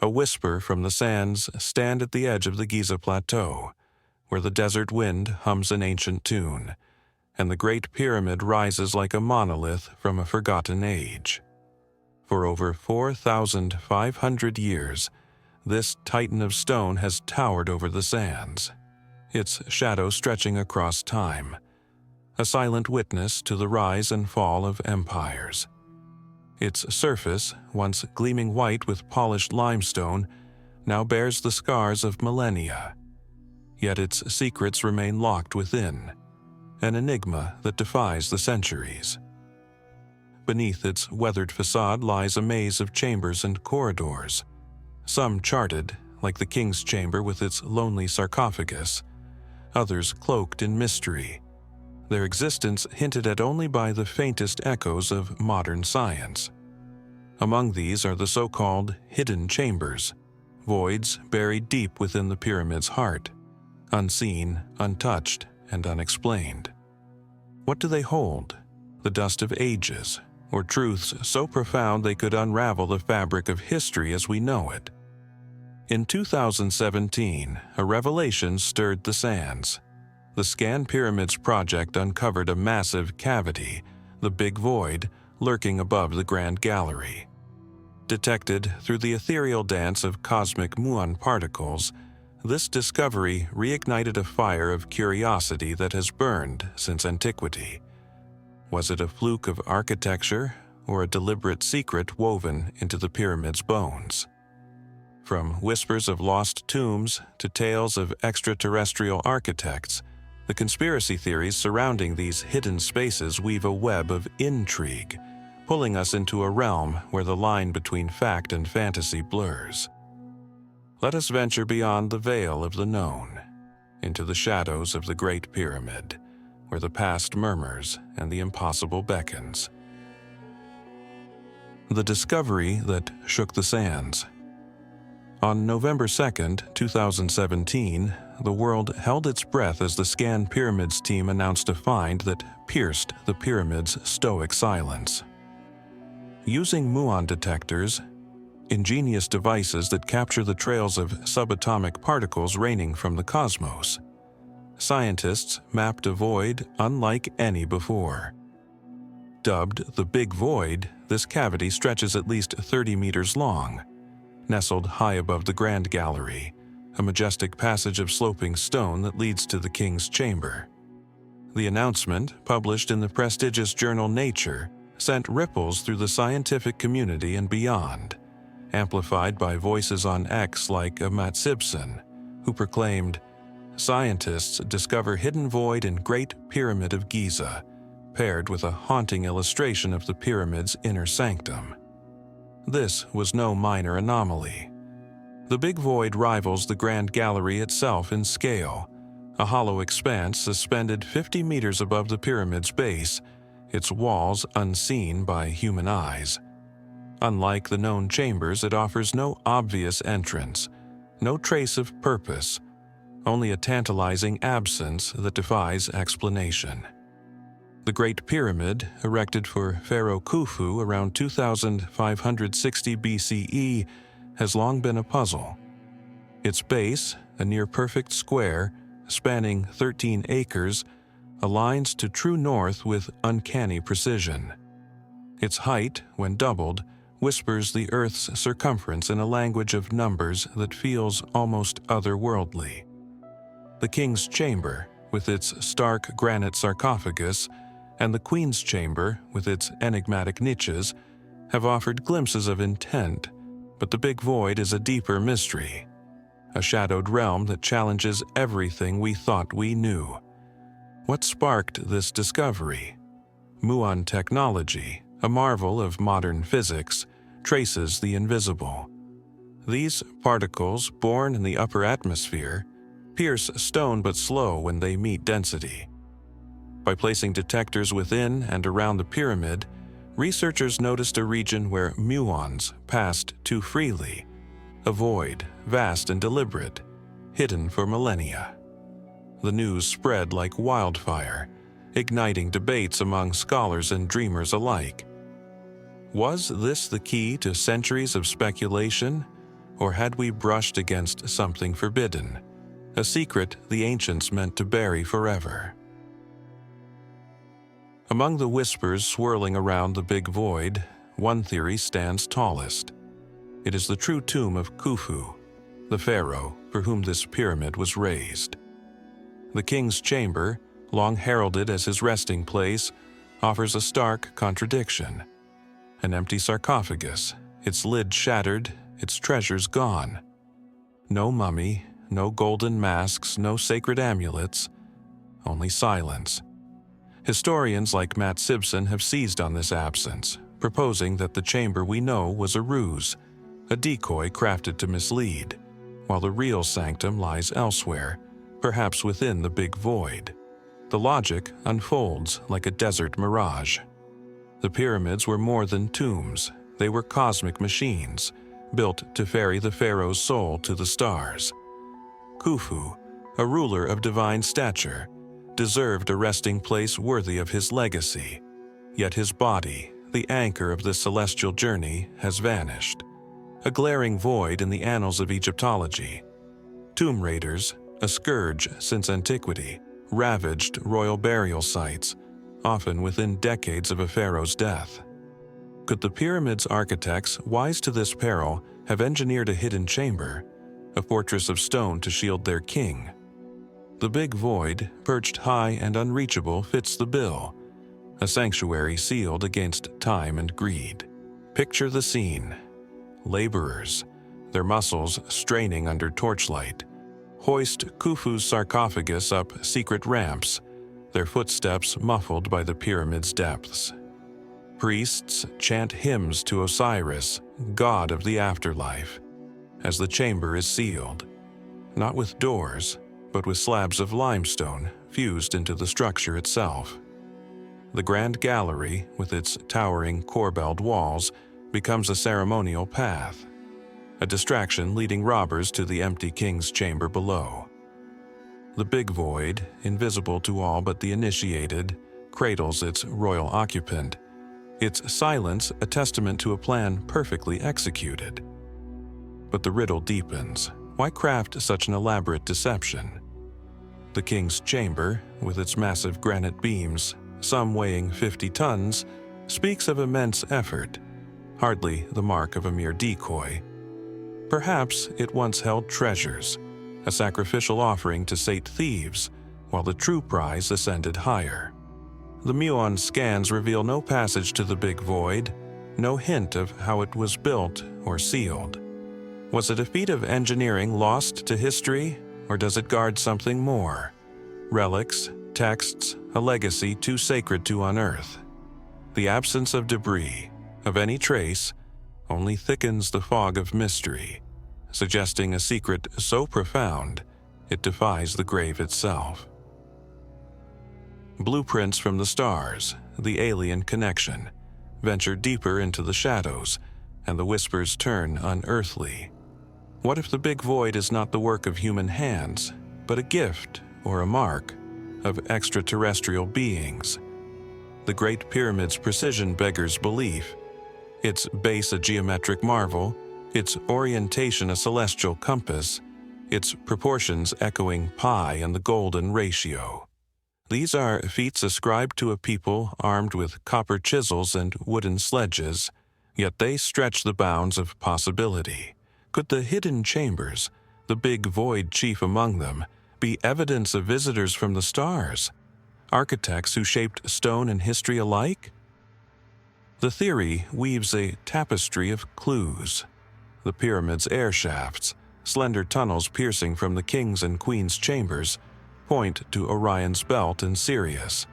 A whisper from the sands stand at the edge of the Giza Plateau, where the desert wind hums an ancient tune, and the Great Pyramid rises like a monolith from a forgotten age. For over 4,500 years, this titan of stone has towered over the sands, its shadow stretching across time, a silent witness to the rise and fall of empires. Its surface, once gleaming white with polished limestone, now bears the scars of millennia. Yet its secrets remain locked within, an enigma that defies the centuries. Beneath its weathered facade lies a maze of chambers and corridors, some charted, like the king's chamber with its lonely sarcophagus, others cloaked in mystery, their existence hinted at only by the faintest echoes of modern science. Among these are the so-called hidden chambers, voids buried deep within the pyramid's heart, unseen, untouched, and unexplained. What do they hold? The dust of ages, or truths so profound they could unravel the fabric of history as we know it? In 2017, a revelation stirred the sands. The Scan Pyramids project uncovered a massive cavity, the Big Void, lurking above the Grand Gallery. Detected through the ethereal dance of cosmic muon particles, this discovery reignited a fire of curiosity that has burned since antiquity. Was it a fluke of architecture or a deliberate secret woven into the pyramid's bones? From whispers of lost tombs to tales of extraterrestrial architects, the conspiracy theories surrounding these hidden spaces weave a web of intrigue, pulling us into a realm where the line between fact and fantasy blurs. Let us venture beyond the veil of the known, into the shadows of the Great Pyramid, where the past murmurs and the impossible beckons. The discovery that shook the sands. On November 2, 2017, the world held its breath as the Scan Pyramids team announced a find that pierced the pyramid's stoic silence. Using muon detectors, ingenious devices that capture the trails of subatomic particles raining from the cosmos, scientists mapped a void unlike any before. Dubbed the Big Void, this cavity stretches at least 30 meters long, nestled high above the Grand Gallery, a majestic passage of sloping stone that leads to the king's chamber. The announcement, published in the prestigious journal Nature, sent ripples through the scientific community and beyond, amplified by voices on X like Matt Simpson, who proclaimed, "Scientists discover hidden void in Great Pyramid of Giza," paired with a haunting illustration of the pyramid's inner sanctum. This was no minor anomaly. The Big Void rivals the Grand Gallery itself in scale, a hollow expanse suspended 50 meters above the pyramid's base, its walls unseen by human eyes. Unlike the known chambers, it offers no obvious entrance, no trace of purpose, only a tantalizing absence that defies explanation. The Great Pyramid, erected for Pharaoh Khufu around 2560 BCE, has long been a puzzle. Its base, a near-perfect square, spanning 13 acres, aligns to true north with uncanny precision. Its height, when doubled, whispers the Earth's circumference in a language of numbers that feels almost otherworldly. The King's Chamber, with its stark granite sarcophagus, and the Queen's Chamber, with its enigmatic niches, have offered glimpses of intent, but the Big Void is a deeper mystery, a shadowed realm that challenges everything we thought we knew. What sparked this discovery? Muon technology, a marvel of modern physics, traces the invisible. These particles, born in the upper atmosphere, pierce stone but slow when they meet density. By placing detectors within and around the pyramid, researchers noticed a region where muons passed too freely, a void, vast and deliberate, hidden for millennia. The news spread like wildfire, igniting debates among scholars and dreamers alike. Was this the key to centuries of speculation, Or had we brushed against something forbidden, a secret the ancients meant to bury forever? Among the whispers swirling around the big void, one theory stands tallest. It is the true tomb of Khufu, the pharaoh for whom this pyramid was raised. The king's chamber, long heralded as his resting place, offers a stark contradiction. An empty sarcophagus, its lid shattered, its treasures gone. No mummy, no golden masks, no sacred amulets, only silence. Historians like Matt Simpson have seized on this absence, proposing that the chamber we know was a ruse, a decoy crafted to mislead, while the real sanctum lies elsewhere, perhaps within the big void. The logic unfolds like a desert mirage. The pyramids were more than tombs. They were cosmic machines, built to ferry the pharaoh's soul to the stars. Khufu, a ruler of divine stature, deserved a resting place worthy of his legacy. Yet his body, the anchor of this celestial journey, has vanished. A glaring void in the annals of Egyptology. Tomb raiders, a scourge since antiquity, ravaged royal burial sites, often within decades of a pharaoh's death. Could the pyramid's architects, wise to this peril, have engineered a hidden chamber, a fortress of stone to shield their king? The big void, perched high and unreachable, fits the bill, a sanctuary sealed against time and greed. Picture the scene. Laborers, their muscles straining under torchlight, hoist Khufu's sarcophagus up secret ramps, their footsteps muffled by the pyramid's depths. Priests chant hymns to Osiris, god of the afterlife, as the chamber is sealed, not with doors, but with slabs of limestone fused into the structure itself. The grand gallery, with its towering corbelled walls, becomes a ceremonial path, a distraction leading robbers to the empty king's chamber below. The big void, invisible to all but the initiated, cradles its royal occupant, its silence a testament to a plan perfectly executed. But the riddle deepens. Why craft such an elaborate deception? The king's chamber, with its massive granite beams, some weighing 50 tons, speaks of immense effort, hardly the mark of a mere decoy. Perhaps it once held treasures, a sacrificial offering to sate thieves, while the true prize ascended higher. The muon scans reveal no passage to the big void, no hint of how it was built or sealed. Was it a feat of engineering lost to history, or does it guard something more? Relics, texts, a legacy too sacred to unearth. The absence of debris, of any trace, only thickens the fog of mystery, suggesting a secret so profound it defies the grave itself. Blueprints from the stars, the alien connection, venture deeper into the shadows, and the whispers turn unearthly. What if the big void is not the work of human hands, but a gift or a mark of extraterrestrial beings? The Great Pyramid's precision beggars belief, its base a geometric marvel, its orientation a celestial compass, its proportions echoing pi and the golden ratio. These are feats ascribed to a people armed with copper chisels and wooden sledges, yet they stretch the bounds of possibility. Could the hidden chambers, the big void chief among them, be evidence of visitors from the stars? Architects who shaped stone and history alike? The theory weaves a tapestry of clues. The pyramid's air shafts, slender tunnels piercing from the king's and queen's chambers, point to Orion's belt and Sirius,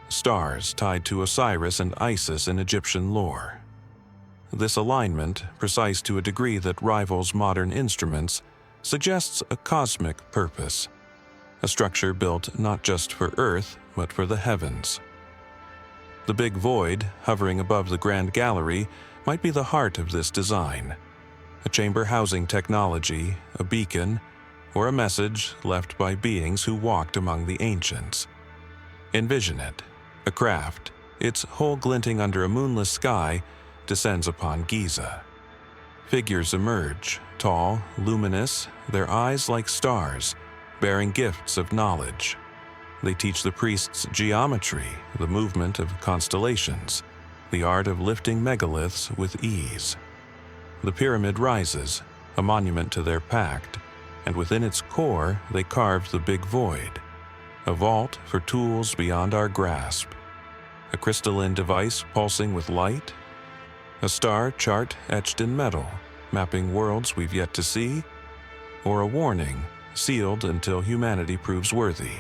stars tied to Osiris and Isis in Egyptian lore. This alignment, precise to a degree that rivals modern instruments, suggests a cosmic purpose, a structure built not just for Earth, but for the heavens. The big void, hovering above the grand gallery, might be the heart of this design, a chamber housing technology, a beacon, or a message left by beings who walked among the ancients. Envision it, a craft, its hull glinting under a moonless sky, descends upon Giza. Figures emerge, tall, luminous, their eyes like stars, bearing gifts of knowledge. They teach the priests geometry, the movement of constellations, the art of lifting megaliths with ease. The pyramid rises, a monument to their pact, and within its core they carved the big void, a vault for tools beyond our grasp. A crystalline device pulsing with light, a star chart etched in metal, mapping worlds we've yet to see, or a warning sealed until humanity proves worthy.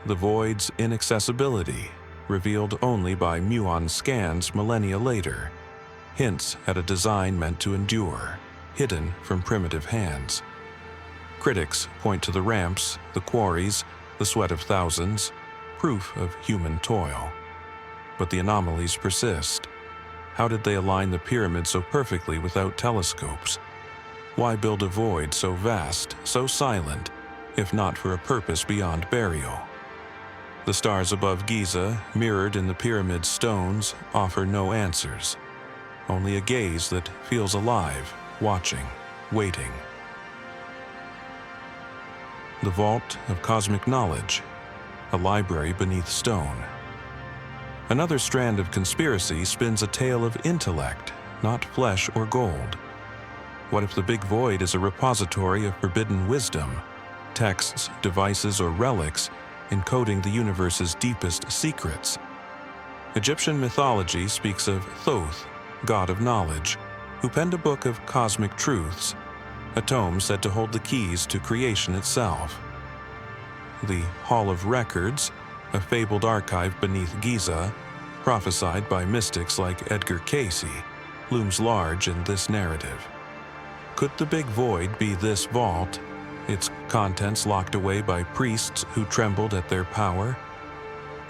The void's inaccessibility, revealed only by muon scans millennia later, hints at a design meant to endure, hidden from primitive hands. Critics point to the ramps, the quarries, the sweat of thousands, proof of human toil. But the anomalies persist. How did they align the pyramid so perfectly without telescopes? Why build a void so vast, so silent, if not for a purpose beyond burial? The stars above Giza, mirrored in the pyramid's stones, offer no answers. Only a gaze that feels alive, watching, waiting. The Vault of Cosmic Knowledge, a library beneath stone. Another strand of conspiracy spins a tale of intellect, not flesh or gold. What if the big void is a repository of forbidden wisdom, texts, devices, or relics encoding the universe's deepest secrets? Egyptian mythology speaks of Thoth, god of knowledge, who penned a book of cosmic truths, a tome said to hold the keys to creation itself. The Hall of Records, a fabled archive beneath Giza, prophesied by mystics like Edgar Cayce, looms large in this narrative. Could the big void be this vault, its contents locked away by priests who trembled at their power?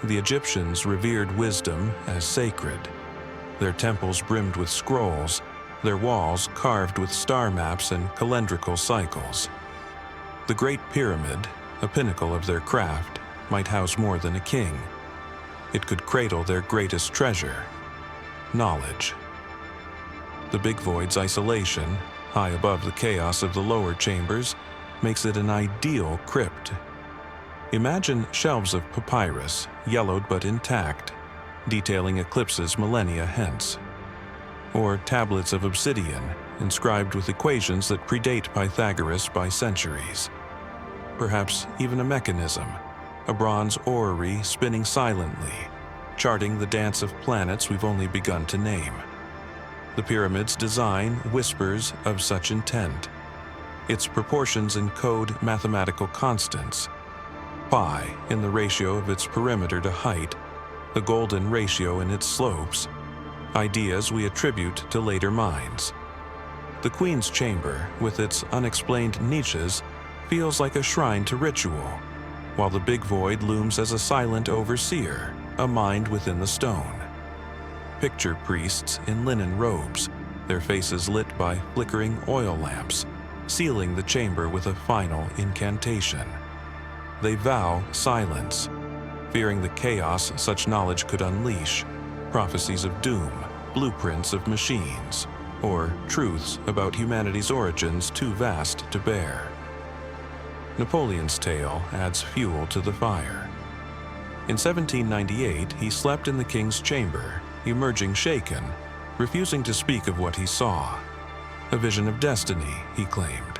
The Egyptians revered wisdom as sacred. Their temples brimmed with scrolls, their walls carved with star maps and calendrical cycles. The Great Pyramid, a pinnacle of their craft, might house more than a king. It could cradle their greatest treasure, knowledge. The big void's isolation, high above the chaos of the lower chambers, makes it an ideal crypt. Imagine shelves of papyrus, yellowed but intact, detailing eclipses millennia hence. Or tablets of obsidian, inscribed with equations that predate Pythagoras by centuries. Perhaps even a mechanism, a bronze orrery spinning silently, charting the dance of planets we've only begun to name. The pyramid's design whispers of such intent. Its proportions encode mathematical constants. Pi in the ratio of its perimeter to height, the golden ratio in its slopes, ideas we attribute to later minds. The Queen's Chamber, with its unexplained niches, feels like a shrine to ritual, while the big void looms as a silent overseer, a mind within the stone. Picture priests in linen robes, their faces lit by flickering oil lamps, sealing the chamber with a final incantation. They vow silence, fearing the chaos such knowledge could unleash, prophecies of doom, blueprints of machines, or truths about humanity's origins too vast to bear. Napoleon's tale adds fuel to the fire. In 1798, he slept in the king's chamber, emerging shaken, refusing to speak of what he saw. A vision of destiny, he claimed.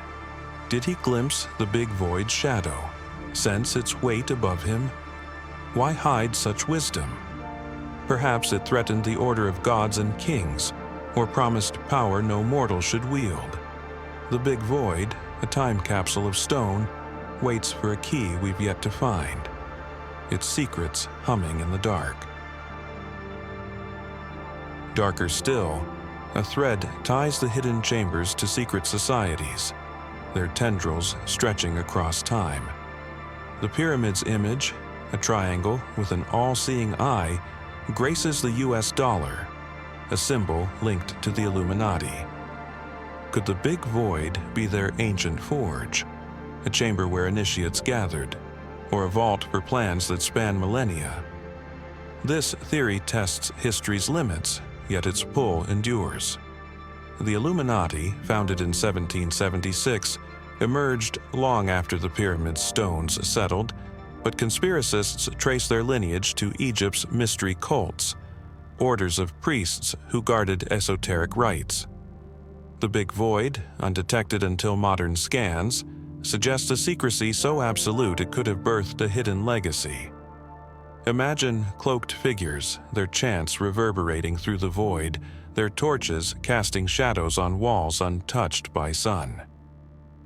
Did he glimpse the big void's shadow, sense its weight above him? Why hide such wisdom? Perhaps it threatened the order of gods and kings, or promised power no mortal should wield. The big void, a time capsule of stone, waits for a key we've yet to find, its secrets humming in the dark. Darker still, a thread ties the hidden chambers to secret societies, their tendrils stretching across time. The pyramid's image, a triangle with an all-seeing eye, graces the US dollar, a symbol linked to the Illuminati. Could the big void be their ancient forge, a chamber where initiates gathered, or a vault for plans that span millennia? This theory tests history's limits, yet its pull endures. The Illuminati, founded in 1776, emerged long after the pyramid's stones settled, but conspiracists trace their lineage to Egypt's mystery cults, orders of priests who guarded esoteric rites. The Big Void, undetected until modern scans, suggests a secrecy so absolute it could have birthed a hidden legacy. Imagine cloaked figures, their chants reverberating through the void, their torches casting shadows on walls untouched by sun.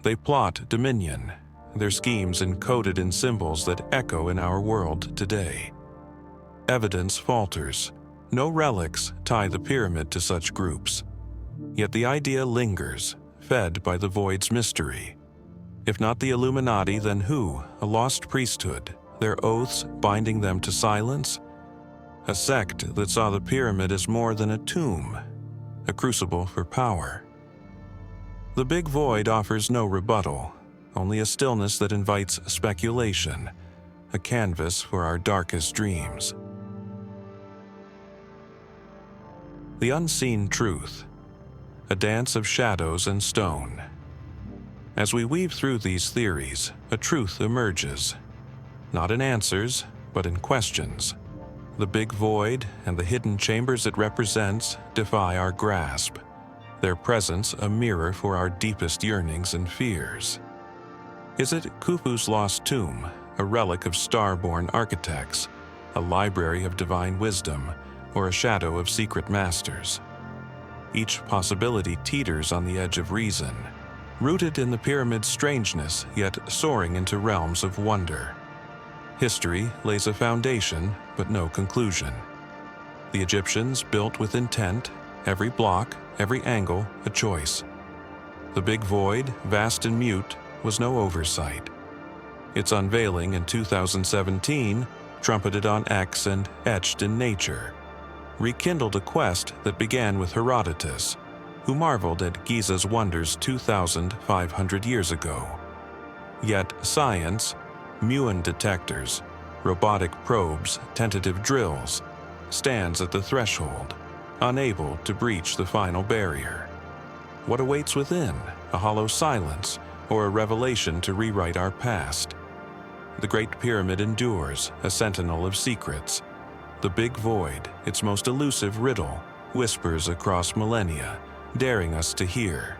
They plot dominion, their schemes encoded in symbols that echo in our world today. Evidence falters. No relics tie the pyramid to such groups. Yet the idea lingers, fed by the void's mystery. If not the Illuminati, then who? A lost priesthood, their oaths binding them to silence? A sect that saw the pyramid as more than a tomb, a crucible for power. The Big Void offers no rebuttal, only a stillness that invites speculation, a canvas for our darkest dreams. The Unseen Truth, a dance of shadows and stone. As we weave through these theories, a truth emerges, not in answers, but in questions. The Big Void and the hidden chambers it represents defy our grasp, their presence a mirror for our deepest yearnings and fears. Is it Khufu's lost tomb, a relic of star-born architects, a library of divine wisdom, or a shadow of secret masters? Each possibility teeters on the edge of reason, rooted in the pyramid's strangeness, yet soaring into realms of wonder. History lays a foundation, but no conclusion. The Egyptians built with intent, every block, every angle, a choice. The Big Void, vast and mute, was no oversight. Its unveiling in 2017, trumpeted on X and etched in Nature, rekindled a quest that began with Herodotus, who marveled at Giza's wonders 2,500 years ago. Yet science, muon detectors, robotic probes, tentative drills, stands at the threshold, unable to breach the final barrier. What awaits within? A hollow silence, or a revelation to rewrite our past? The Great Pyramid endures, a sentinel of secrets. The Big Void, its most elusive riddle, whispers across millennia, daring us to hear.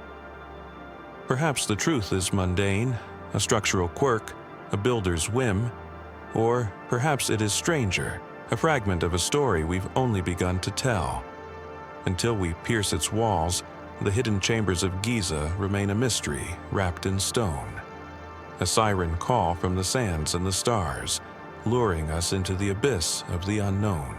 Perhaps the truth is mundane, a structural quirk, a builder's whim, or perhaps it is stranger, a fragment of a story we've only begun to tell. Until we pierce its walls, the hidden chambers of Giza remain a mystery wrapped in stone. A siren call from the sands and the stars, luring us into the abyss of the unknown.